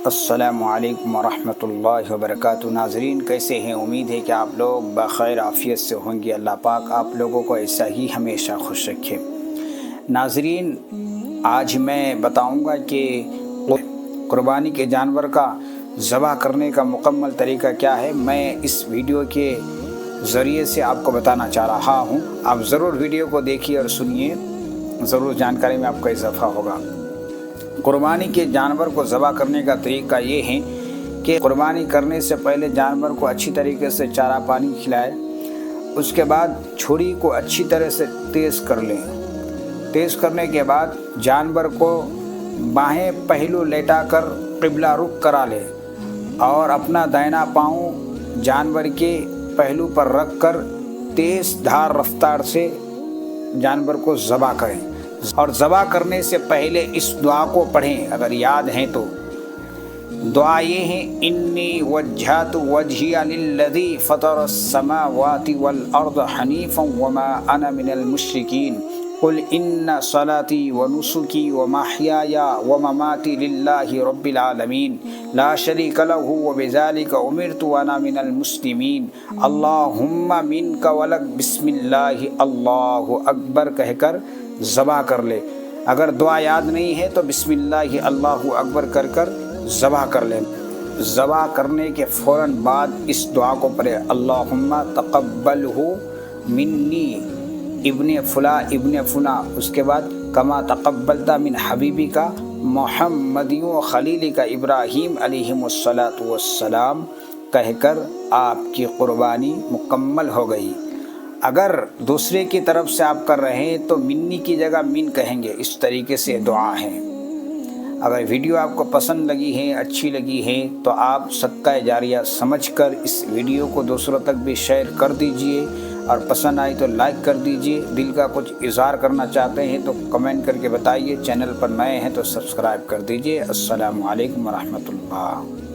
السلام علیکم ورحمۃ اللہ وبرکاتہ۔ ناظرین کیسے ہیں؟ امید ہے کہ آپ لوگ بخیر عافیت سے ہوں گے۔ اللہ پاک آپ لوگوں کو ایسا ہی ہمیشہ خوش رکھے۔ ناظرین آج میں بتاؤں گا کہ قربانی کے جانور کا ذبح کرنے کا مکمل طریقہ کیا ہے۔ میں اس ویڈیو کے ذریعے سے آپ کو بتانا چاہ رہا ہوں۔ آپ ضرور ویڈیو کو دیکھیے اور سنیے، ضرور جانکاری میں آپ کا اضافہ ہوگا۔ قربانی کے جانور کو ذبح کرنے کا طریقہ یہ ہے کہ قربانی کرنے سے پہلے جانور کو اچھی طریقے سے چارہ پانی کھلائے، اس کے بعد چھری کو اچھی طرح سے تیز کر لیں۔ تیز کرنے کے بعد جانور کو باہیں پہلو لیٹا کر قبلہ رخ کرا لے اور اپنا دائنا پاؤں جانور کے پہلو پر رکھ کر تیز دھار رفتار سے جانور کو ذبح کریں، اور ذبح کرنے سے پہلے اس دعا کو پڑھیں اگر یاد ہیں تو۔ دعا یہ ہے: انی وجہت وجہی للذی فطر السماوات والارض حنیفا وما انا من المشرکین قل ان صلاتی ونسکی ومحیای ومماتی للہ رب العالمین لا شریک لہ وبذلک امرت وانا من المسلمین اللہم منک ولک بسم اللہ اللہ اکبر کہہ کر ذبح کر لے۔ اگر دعا یاد نہیں ہے تو بسم اللہ اللہ اکبر کر کر ذبح کر لیں۔ ذبح کرنے کے فوراً بعد اس دعا کو پڑھے: اللہم تقبلہ منی ابن فلاں ابن فلاں، اس کے بعد کما تقبلتا من حبیبی کا محمد و خلیل کا ابراہیم علیہم الصلاۃ والسلام کہہ کر آپ کی قربانی مکمل ہو گئی۔ اگر دوسرے کی طرف سے آپ کر رہے ہیں تو منی کی جگہ من کہیں گے۔ اس طریقے سے دعا ہے۔ اگر ویڈیو آپ کو پسند لگی ہے، اچھی لگی ہے، تو آپ صدقہ جاریہ سمجھ کر اس ویڈیو کو دوسروں تک بھی شیئر کر دیجئے، اور پسند آئی تو لائک کر دیجئے۔ دل کا کچھ اظہار کرنا چاہتے ہیں تو کمنٹ کر کے بتائیے۔ چینل پر نئے ہیں تو سبسکرائب کر دیجئے۔ السلام علیکم ورحمۃ اللہ۔